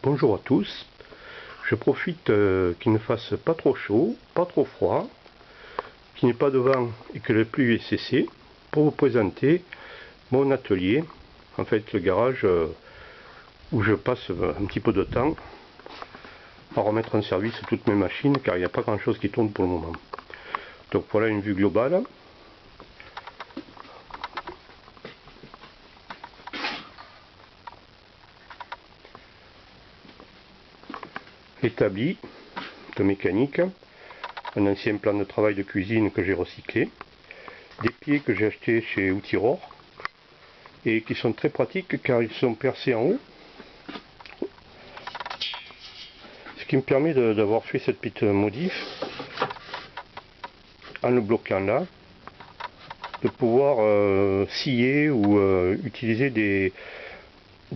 Bonjour à tous, je profite qu'il ne fasse pas trop chaud, pas trop froid, qu'il n'y ait pas de vent et que la pluie ait cessé pour vous présenter mon atelier, en fait le garage où je passe un petit peu de temps à remettre en service toutes mes machines car il n'y a pas grand chose qui tourne pour le moment. Donc voilà une vue globale. Établi de mécanique, un ancien plan de travail de cuisine que j'ai recyclé, des pieds que j'ai achetés chez Outiror et qui sont très pratiques car ils sont percés en haut, ce qui me permet d'avoir fait cette petite modif en le bloquant là, de pouvoir scier ou utiliser des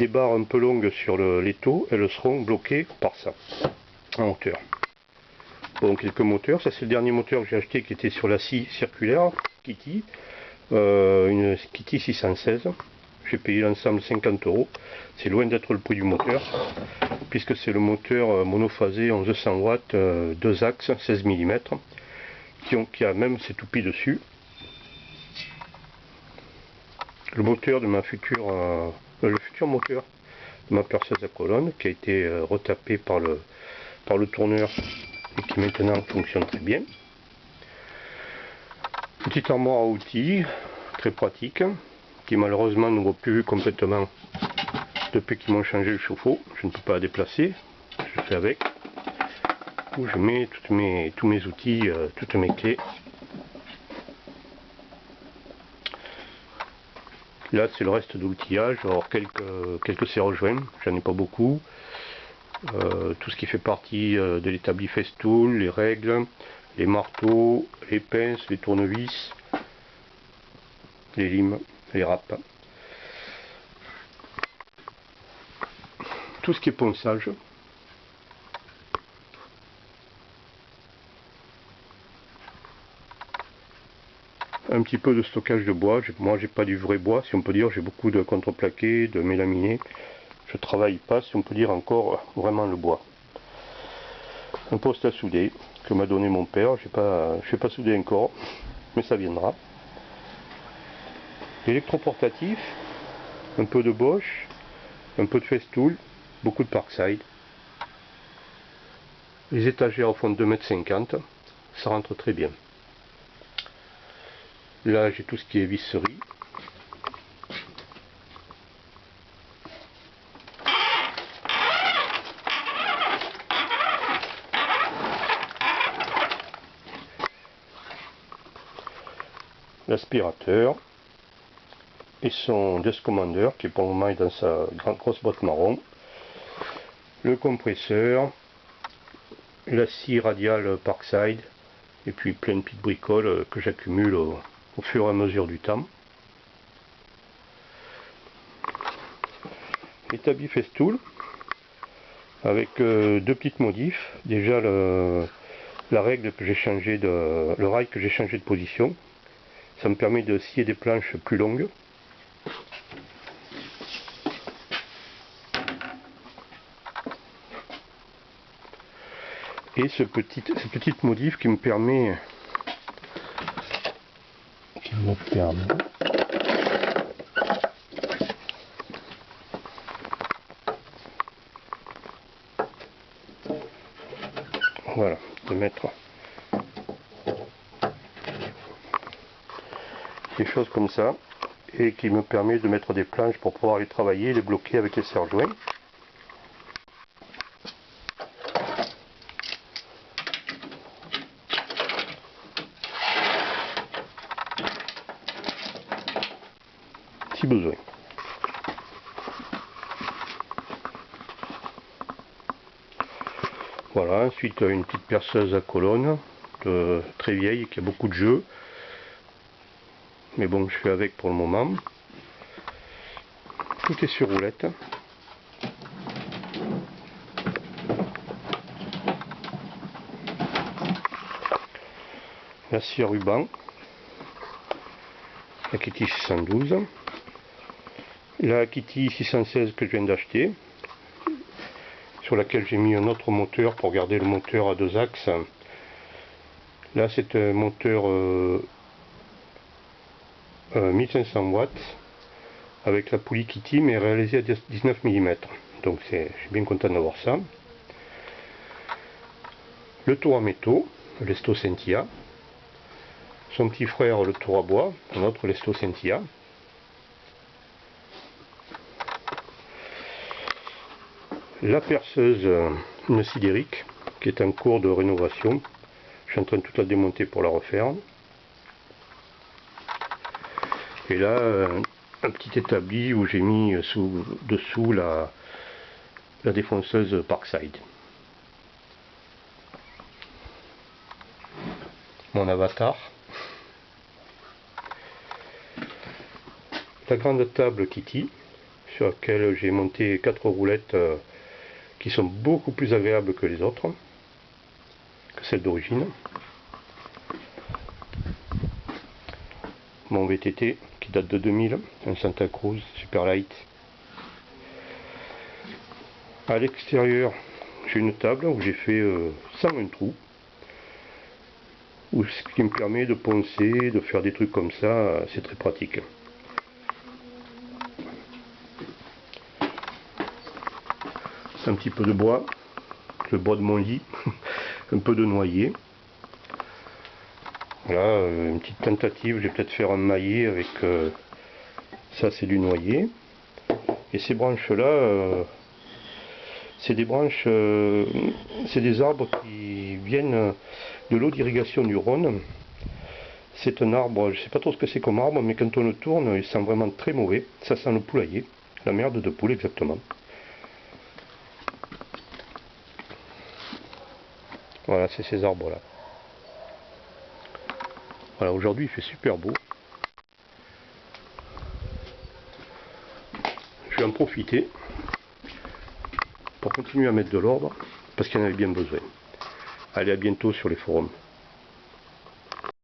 barres un peu longues sur l'étau. Elles seront bloquées par ça en hauteur. Bon, quelques moteurs, ça c'est le dernier moteur que j'ai acheté qui était sur la scie circulaire Kitty, une Kitty 616. J'ai payé l'ensemble 50 €. C'est loin d'être le prix du moteur, puisque c'est le moteur monophasé 1100 watts, 2 axes, 16 mm, qui a même ses toupies dessus. Le moteur de ma future, le futur moteur de ma perceuse à colonne, qui a été retapé par le tourneur et qui maintenant fonctionne très bien. Petite armoire à outils, très pratique, qui malheureusement ne voit plus complètement depuis qu'ils m'ont changé le chauffe-eau. Je ne peux pas la déplacer, je fais avec, où je mets tous mes outils, toutes mes clés. Là c'est le reste de l'outillage, alors quelques serre-joints, j'en ai pas beaucoup. Tout ce qui fait partie de l'établi Festool, les règles, les marteaux, les pinces, les tournevis, les limes, les râpes. Tout ce qui est ponçage. Un petit peu de stockage de bois. Moi j'ai pas du vrai bois, si on peut dire, j'ai beaucoup de contreplaqué, de mélaminé. Je travaille pas, si on peut dire, encore vraiment le bois. Un poste à souder que m'a donné mon père. Je sais pas souder encore, mais ça viendra. L'électroportatif, un peu de Bosch, un peu de Festool, beaucoup de Parkside. Les étagères font 2,50 m, ça rentre très bien. Là j'ai tout ce qui est visserie. L'aspirateur et son desk commander qui pour le moment est dans sa grosse boîte marron, le compresseur, la scie radiale Parkside et puis plein de petites bricoles que j'accumule au fur et à mesure du temps. L'établi Festool avec deux petites modifs. Déjà la règle que j'ai changé le rail que j'ai changé de position, ça me permet de scier des planches plus longues. Et cette petite modif qui me permet voilà, de mettre des choses comme ça, et qui me permet de mettre des planches pour pouvoir les travailler et les bloquer avec les serre-joints. Si besoin. Voilà, ensuite une petite perceuse à colonne, très vieille, qui a beaucoup de jeux. Mais bon, je fais avec pour le moment. Tout est sur roulette. La scie à ruban, la Kitty 612, la Kitty 616 que je viens d'acheter. sur laquelle j'ai mis un autre moteur pour garder le moteur à 2 axes. Là c'est un moteur 1500 watts avec la poulie Kitty, mais réalisée à 19 mm. Donc je suis bien content d'avoir ça. Le tour à métaux, l'Esto Sentia. Son petit frère, le tour à bois, un autre l'Esto Sentia. La perceuse, une sidérique, qui est en cours de rénovation. Je suis en train de toute la démonter pour la refaire. Et là, un petit établi où j'ai mis dessous la défonceuse Parkside. Mon avatar. La grande table Kitty, sur laquelle j'ai monté 4 roulettes qui sont beaucoup plus agréables que les autres, que celles d'origine. Mon VTT qui date de 2000, un Santa Cruz Super Light. À l'extérieur, j'ai une table où j'ai fait 101 trous, ce qui me permet de poncer, de faire des trucs comme ça, c'est très pratique. Un petit peu de bois, le bois de mon lit, un peu de noyer. Voilà, une petite tentative, je vais peut-être faire un maillet avec ça, c'est du noyer. Et ces branches là, c'est des branches, c'est des arbres qui viennent de l'eau d'irrigation du Rhône. C'est un arbre, je sais pas trop ce que c'est comme arbre, mais quand on le tourne, il sent vraiment très mauvais. Ça sent le poulailler, la merde de poule exactement. Voilà, c'est ces arbres là. Voilà, aujourd'hui il fait super beau. Je vais en profiter pour continuer à mettre de l'ordre, parce qu'il y en avait bien besoin. Allez, à bientôt sur les forums.